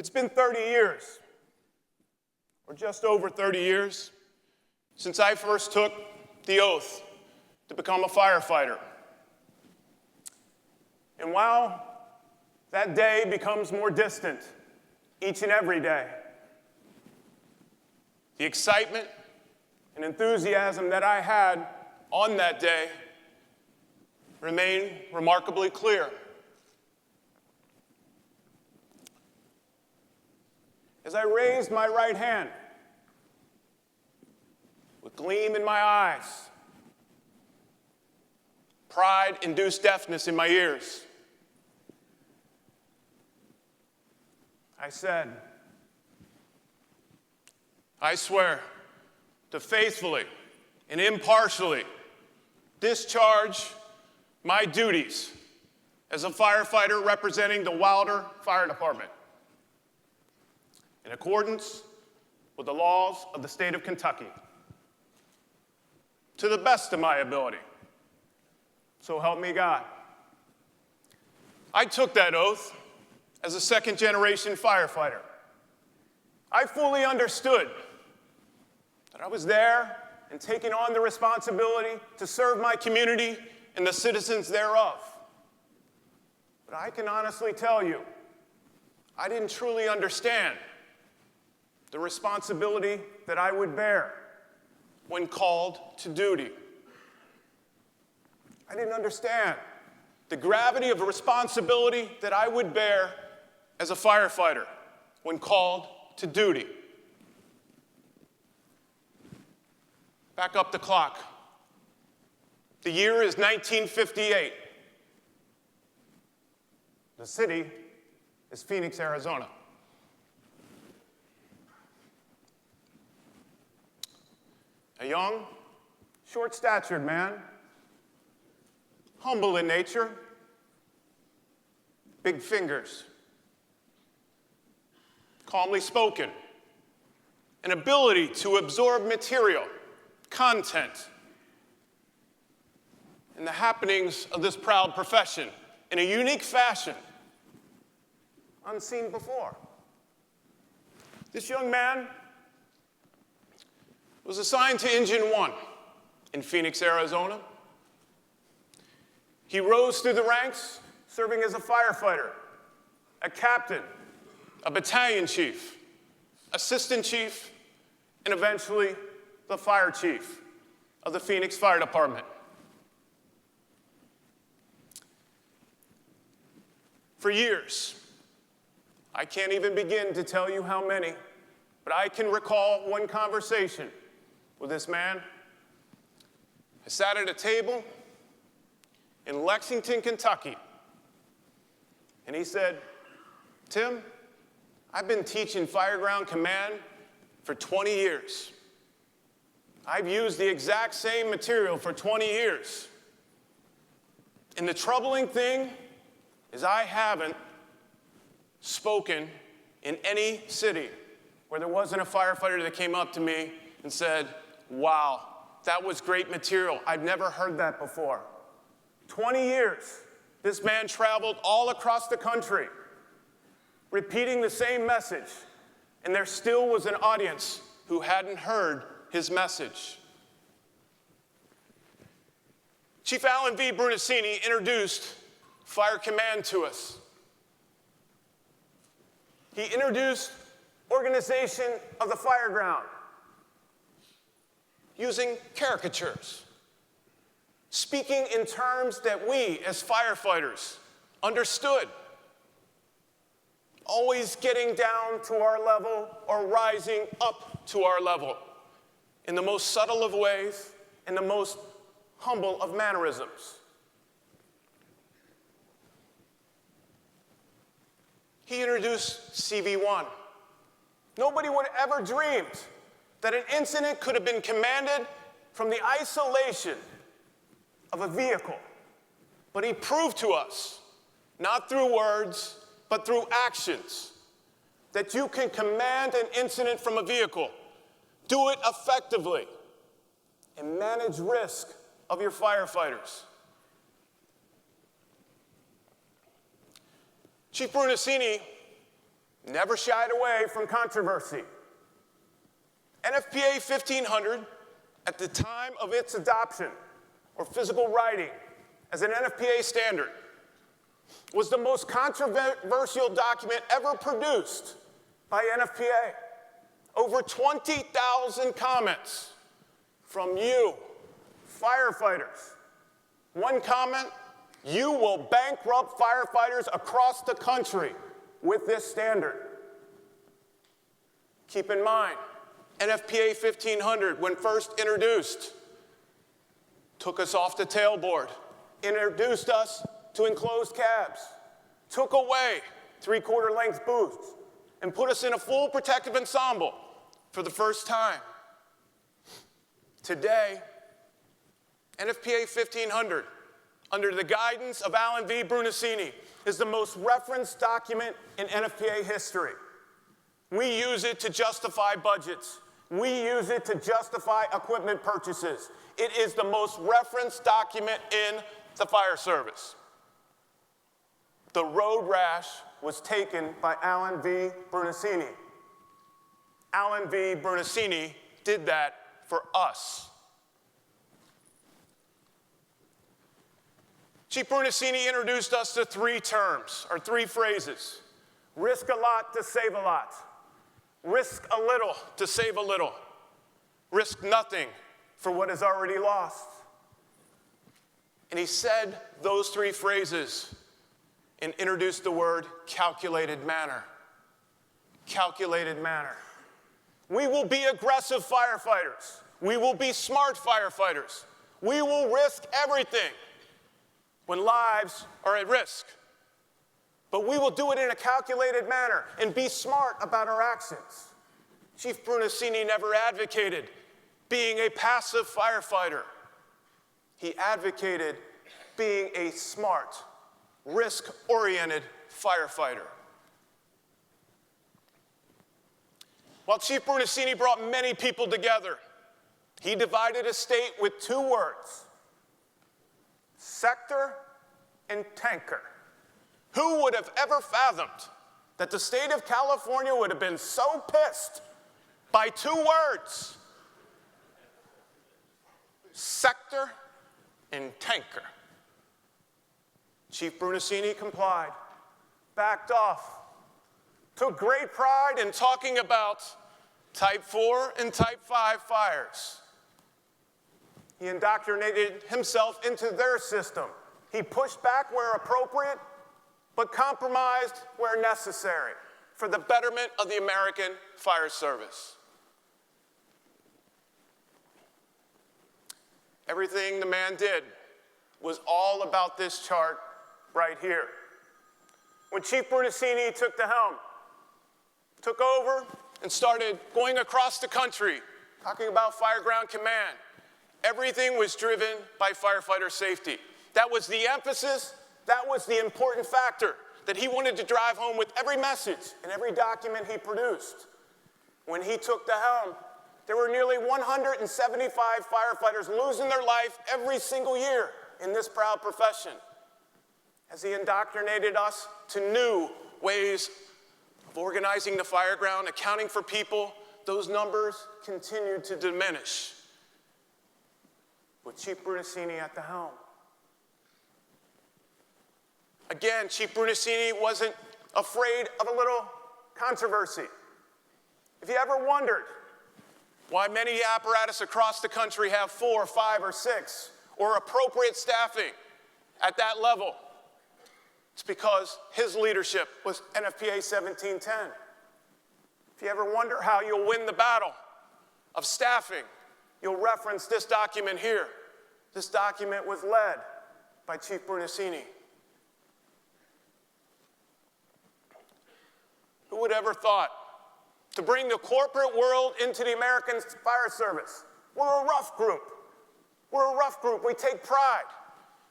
It's been 30 years, or just over 30 years, since I first took the oath to become a firefighter. And while that day becomes more distant each and every day, the excitement and enthusiasm that I had on that day remain remarkably clear. As I raised my right hand, with gleam in my eyes, pride-induced deafness in my ears, I said, I swear to faithfully and impartially discharge my duties as a firefighter representing the Wilder Fire Department in accordance with the laws of the state of Kentucky, to the best of my ability. So help me God. I took that oath as a second-generation firefighter. I fully understood that I was there and taking on the responsibility to serve my community and the citizens thereof. But I can honestly tell you, I didn't truly understand the responsibility that I would bear when called to duty. I didn't understand the gravity of the responsibility that I would bear as a firefighter when called to duty. Back up the clock. The year is 1958. The city is Phoenix, Arizona. A young, short-statured man, humble in nature, big fingers, calmly spoken, an ability to absorb material, content, and the happenings of this proud profession in a unique fashion, unseen before. This young man was assigned to Engine 1 in Phoenix, Arizona. He rose through the ranks, serving as a firefighter, a captain, a battalion chief, assistant chief, and eventually the fire chief of the Phoenix Fire Department. For years, I can't even begin to tell you how many, but I can recall one conversation with this man. I sat at a table in Lexington, Kentucky, and he said, Tim, I've been teaching Fireground Command for 20 years. I've used the exact same material for 20 years. And the troubling thing is I haven't spoken in any city where there wasn't a firefighter that came up to me and said, wow, that was great material. I've never heard that before. 20 years, this man traveled all across the country, repeating the same message, and there still was an audience who hadn't heard his message. Chief Alan V. Brunacini introduced Fire Command to us. He introduced organization of the fireground using caricatures, speaking in terms that we as firefighters understood, always getting down to our level or rising up to our level in the most subtle of ways, in the most humble of mannerisms. He introduced CV1. Nobody would have ever dreamed that an incident could have been commanded from the isolation of a vehicle. But he proved to us, not through words, but through actions, that you can command an incident from a vehicle, do it effectively, and manage risk of your firefighters. Chief Brunacini never shied away from controversy. NFPA 1500, at the time of its adoption, or physical writing, as an NFPA standard, was the most controversial document ever produced by NFPA. Over 20,000 comments from you, firefighters. One comment, you will bankrupt firefighters across the country with this standard. Keep in mind, NFPA 1500, when first introduced, took us off the tailboard, introduced us to enclosed cabs, took away 3/4 length booths, and put us in a full protective ensemble for the first time. Today, NFPA 1500, under the guidance of Alan V. Brunacini, is the most referenced document in NFPA history. We use it to justify budgets. We use it to justify equipment purchases. It is the most referenced document in the fire service. The road rash was taken by Alan V. Brunacini. Alan V. Brunacini did that for us. Chief Brunacini introduced us to 3 terms, or 3 phrases. Risk a lot to save a lot. Risk a little to save a little. Risk nothing for what is already lost. And he said those 3 phrases and introduced the word calculated manner. Calculated manner. We will be aggressive firefighters. We will be smart firefighters. We will risk everything when lives are at risk. But we will do it in a calculated manner and be smart about our actions. Chief Brunacini never advocated being a passive firefighter. He advocated being a smart, risk-oriented firefighter. While Chief Brunacini brought many people together, he divided a state with 2 words: sector and tanker. Who would have ever fathomed that the state of California would have been so pissed by 2 words? Sector and tanker. Chief Brunacini complied, backed off, took great pride in talking about Type 4 and Type 5 fires. He indoctrinated himself into their system. He pushed back where appropriate, but compromised where necessary for the betterment of the American fire service. Everything the man did was all about this chart right here. When Chief Brunacini took the helm, took over and started going across the country, talking about Fire Ground Command, everything was driven by firefighter safety. That was the emphasis, that was the important factor that he wanted to drive home with every message and every document he produced. When he took the helm, there were nearly 175 firefighters losing their life every single year in this proud profession. As he indoctrinated us to new ways of organizing the fire ground, accounting for people, those numbers continued to diminish with Chief Brunacini at the helm. Again, Chief Brunacini wasn't afraid of a little controversy. If you ever wondered why many apparatus across the country have 4, 5, or 6, or appropriate staffing at that level, it's because his leadership was NFPA 1710. If you ever wonder how you'll win the battle of staffing, you'll reference this document here. This document was led by Chief Brunacini. Who would ever thought to bring the corporate world into the American fire service? We're a rough group. We're a rough group. We take pride.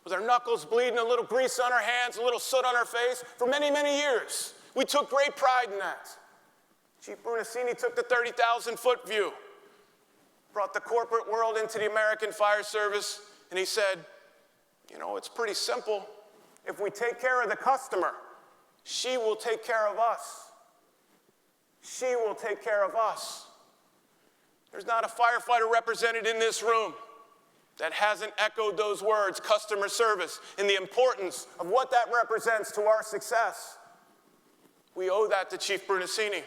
With our knuckles bleeding, a little grease on our hands, a little soot on our face, for many, many years. We took great pride in that. Chief Brunacini took the 30,000-foot view, brought the corporate world into the American fire service, and he said, you know, it's pretty simple. If we take care of the customer, she will take care of us. She will take care of us. There's not a firefighter represented in this room that hasn't echoed those words, customer service, and the importance of what that represents to our success. We owe that to Chief Brunacini.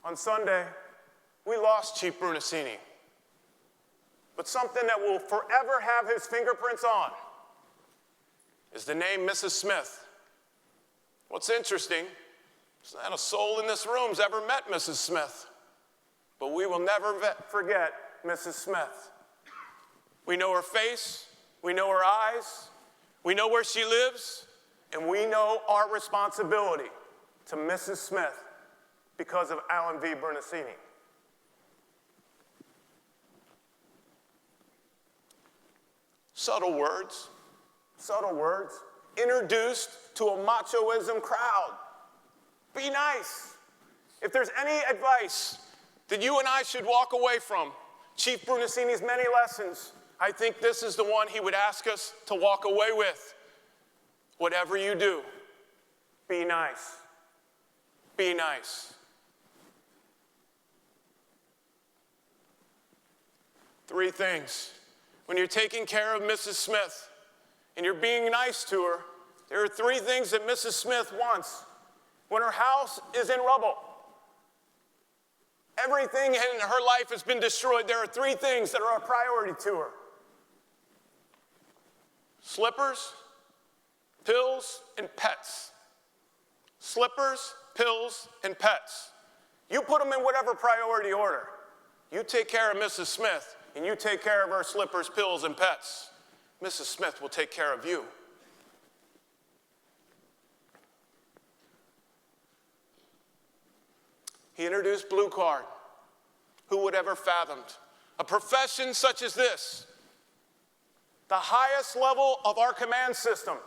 On Sunday, we lost Chief Brunacini. But something that will forever have his fingerprints on is the name Mrs. Smith. What's interesting is that a soul in this room's ever met Mrs. Smith. But we will never forget Mrs. Smith. We know her face, we know her eyes, we know where she lives, and we know our responsibility to Mrs. Smith because of Alan V. Brunacini. Subtle words, introduced to a machoism crowd. Be nice. If there's any advice that you and I should walk away from Chief Brunacini's many lessons, I think this is the one he would ask us to walk away with. Whatever you do, be nice. Be nice. 3 things. When you're taking care of Mrs. Smith and you're being nice to her, there are 3 things that Mrs. Smith wants. When her house is in rubble, everything in her life has been destroyed, there are 3 things that are a priority to her. Slippers, pills, and pets. Slippers, pills, and pets. You put them in whatever priority order. You take care of Mrs. Smith, and you take care of her slippers, pills, and pets. Mrs. Smith will take care of you. He introduced Blue Card. Who would ever fathomed a profession such as this? The highest level of our command system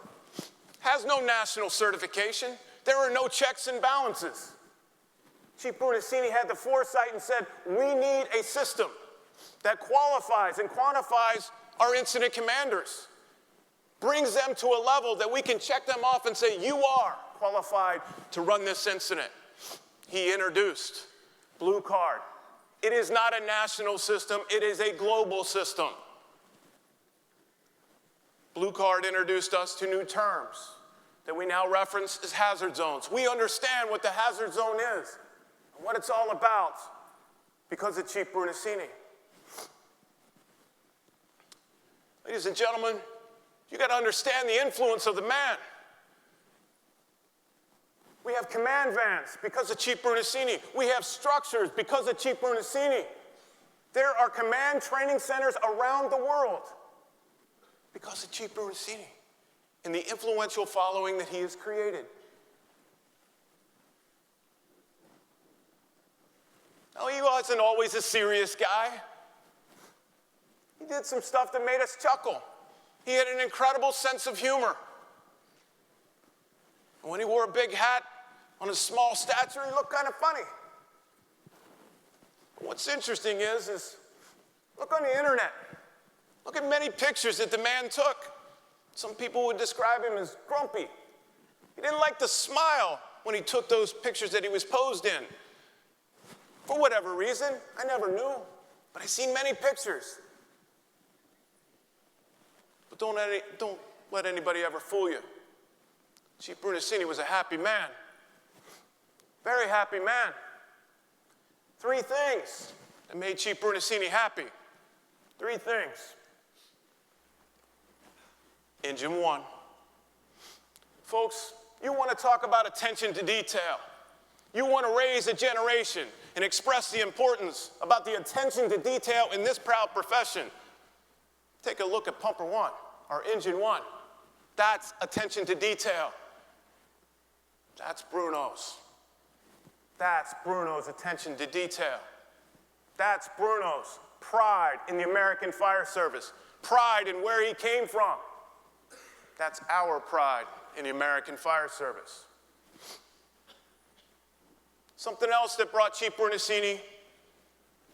has no national certification. There are no checks and balances. Chief Brunacini had the foresight and said, we need a system that qualifies and quantifies our incident commanders, brings them to a level that we can check them off and say, you are qualified to run this incident. He introduced Blue Card. It is not a national system, it is a global system. Blue Card introduced us to new terms that we now reference as hazard zones. We understand what the hazard zone is and what it's all about because of Chief Brunacini. Ladies and gentlemen, you got to understand the influence of the man. We have command vans because of Chief Brunacini. We have structures because of Chief Brunacini. There are command training centers around the world because of Chief Brunacini and the influential following that he has created. Now, he wasn't always a serious guy. He did some stuff that made us chuckle. He had an incredible sense of humor. And when he wore a big hat on his small stature, he looked kind of funny. What's interesting is look on the internet. Look at many pictures that the man took. Some people would describe him as grumpy. He didn't like to smile when he took those pictures that he was posed in. For whatever reason, I never knew, but I've seen many pictures. But don't let anybody ever fool you. Chief Brunacini was a happy man. Very happy man. 3 things that made Chief Brunacini happy. 3 things. Engine 1. Folks, you want to talk about attention to detail. You want to raise a generation and express the importance about the attention to detail in this proud profession. Take a look at Pumper 1, or Engine 1. That's attention to detail. That's Bruno's. That's Bruno's attention to detail. That's Bruno's pride in the American Fire Service, pride in where he came from. That's our pride in the American Fire Service. Something else that brought Chief Brunacini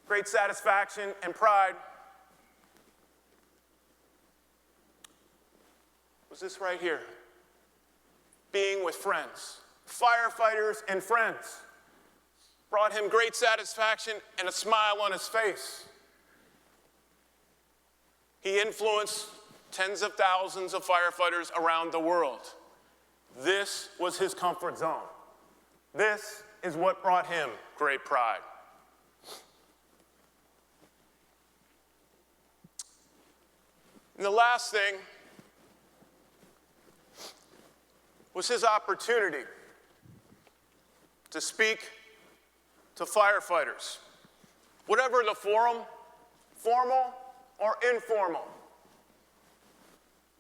great satisfaction and pride was this right here. being with friends. Firefighters and friends brought him great satisfaction and a smile on his face. He influenced tens of thousands of firefighters around the world. This was his comfort zone. This is what brought him great pride. And the last thing was his opportunity to speak to firefighters, whatever the forum, formal or informal.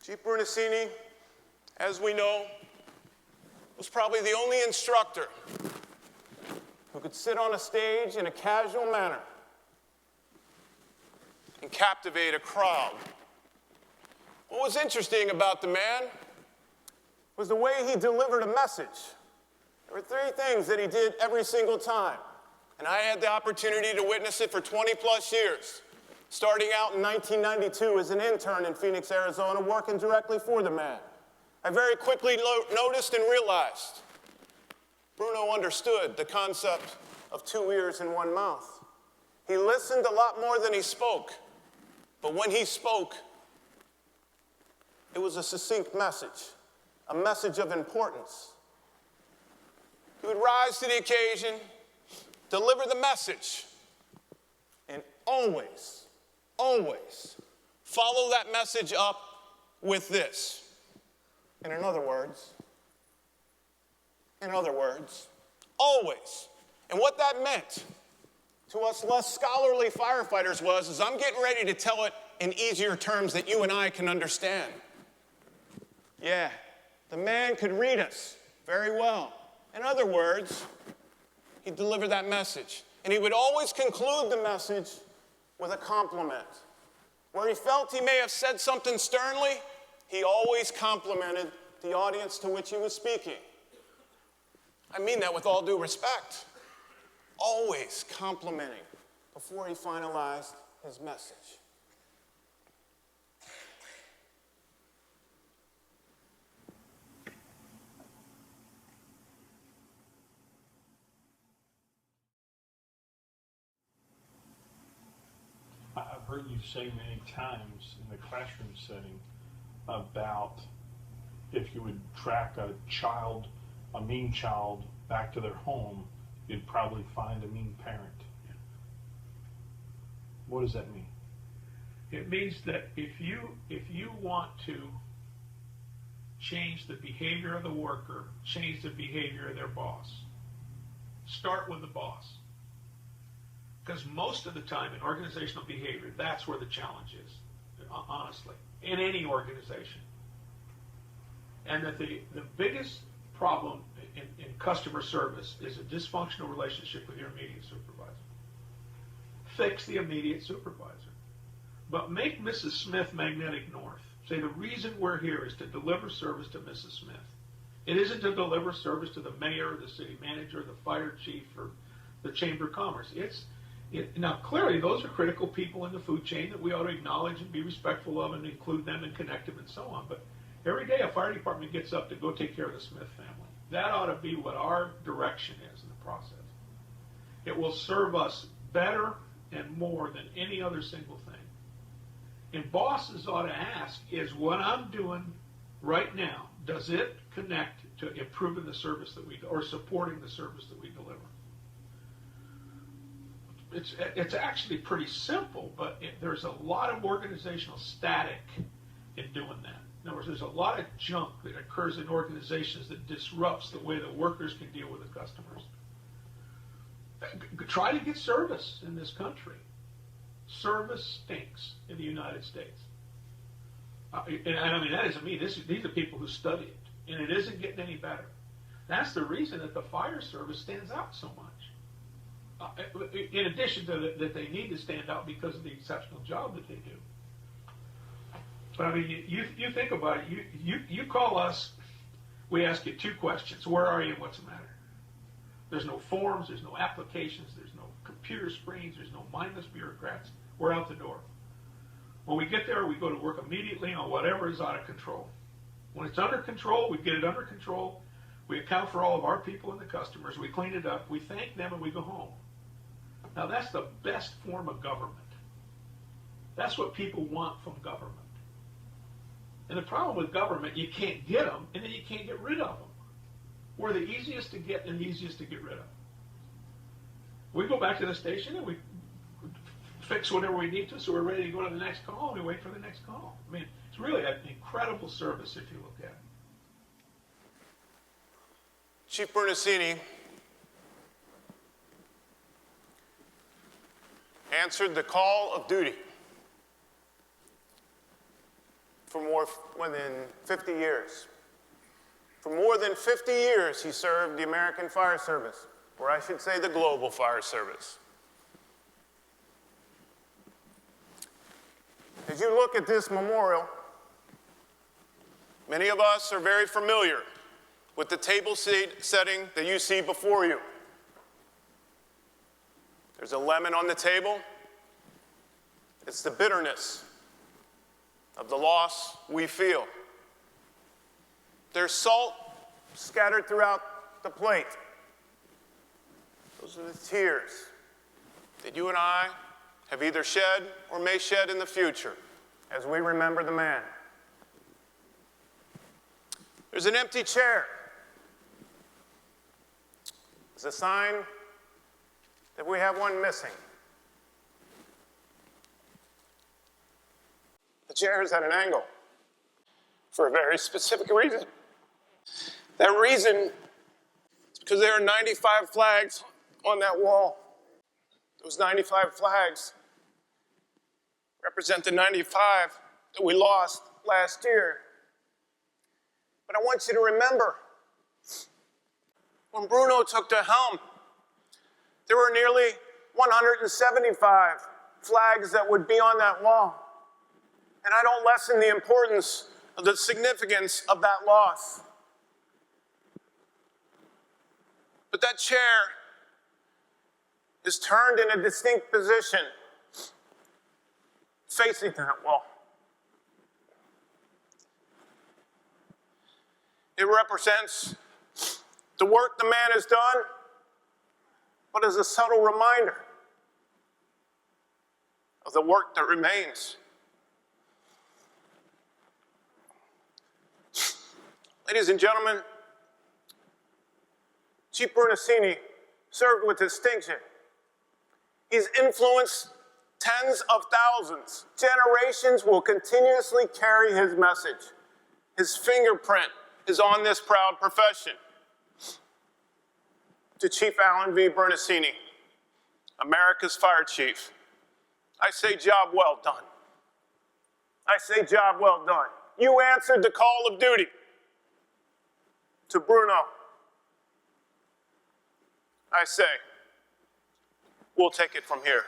Chief Brunacini, as we know, was probably the only instructor who could sit on a stage in a casual manner and captivate a crowd. What was interesting about the man was the way he delivered a message. There were three things that he did every single time, and I had the opportunity to witness it for 20 plus years, starting out in 1992 as an intern in Phoenix, Arizona, working directly for the man. I very quickly noticed and realized Bruno understood the concept of 2 ears and 1 mouth. He listened a lot more than he spoke, but when he spoke, it was a succinct message, a message of importance. He would rise to the occasion, deliver the message, and always, always follow that message up with this. And in other words, always. And what that meant to us less scholarly firefighters is I'm getting ready to tell it in easier terms that you and I can understand. Yeah, the man could read us very well. In other words, he delivered that message. And he would always conclude the message with a compliment. Where he felt he may have said something sternly, he always complimented the audience to which he was speaking. I mean that with all due respect. Always complimenting before he finalized his message. I've heard you say many times in the classroom setting about if you would track a mean child back to their home, you'd probably find a mean parent. Yeah. What does that mean? It means that if you want to change the behavior of the worker, change the behavior of their boss, start with the boss. Because most of the time in organizational behavior, that's where the challenge is, honestly, in any organization. And that the biggest problem in customer service is a dysfunctional relationship with your immediate supervisor. Fix the immediate supervisor. But make Mrs. Smith magnetic north. Say the reason we're here is to deliver service to Mrs. Smith. It isn't to deliver service to the mayor, the city manager, the fire chief, or the Chamber of Commerce. Now, clearly, those are critical people in the food chain that we ought to acknowledge and be respectful of and include them and connect them and so on. But every day a fire department gets up to go take care of the Smith family. That ought to be what our direction is in the process. It will serve us better and more than any other single thing. And bosses ought to ask, is what I'm doing right now, does it connect to improving the service that we do, or supporting the service that we deliver? It's actually pretty simple, but there's a lot of organizational static in doing that. In other words, there's a lot of junk that occurs in organizations that disrupts the way the workers can deal with the customers. Try to get service in this country. Service stinks in the United States. And I mean, that isn't me. These are people who study it. And it isn't getting any better. That's the reason that the fire service stands out so much. In addition to that they need to stand out because of the exceptional job that they do. But I mean, you think about it. You call us, we ask you two questions. Where are you and what's the matter? There's no forms, there's no applications, there's no computer screens, there's no mindless bureaucrats. We're out the door. When we get there, we go to work immediately on whatever is out of control. When it's under control, we get it under control. We account for all of our people and the customers. We clean it up. We thank them and we go home. Now that's the best form of government. That's what people want from government. And the problem with government, you can't get them and then you can't get rid of them. We're the easiest to get and the easiest to get rid of. We go back to the station and we fix whatever we need to, so we're ready to go to the next call and we wait for the next call. I mean, it's really an incredible service if you look at it. Chief Brunacini answered the call of duty for more than 50 years. For more than 50 years, he served the American Fire Service, or I should say the Global Fire Service. As you look at this memorial, many of us are very familiar with the table setting that you see before you. There's a lemon on the table. It's the bitterness of the loss we feel. There's salt scattered throughout the plate. Those are the tears that you and I have either shed or may shed in the future as we remember the man. There's an empty chair. It's a sign that we have one missing. The chair is at an angle for a very specific reason. That reason is because there are 95 flags on that wall. Those 95 flags represent the 95 that we lost last year. But I want you to remember, when Bruno took the helm, there were nearly 175 flags that would be on that wall. And I don't lessen the importance of the significance of that loss. But that chair is turned in a distinct position, facing that wall. It represents the work the man has done, but is a subtle reminder of the work that remains. Ladies and gentlemen, Chief Brunacini served with distinction. He's influenced tens of thousands. Generations will continuously carry his message. His fingerprint is on this proud profession. To Chief Alan V. Brunacini, America's Fire Chief, I say job well done. I say job well done. You answered the call of duty. To Bruno, I say, we'll take it from here.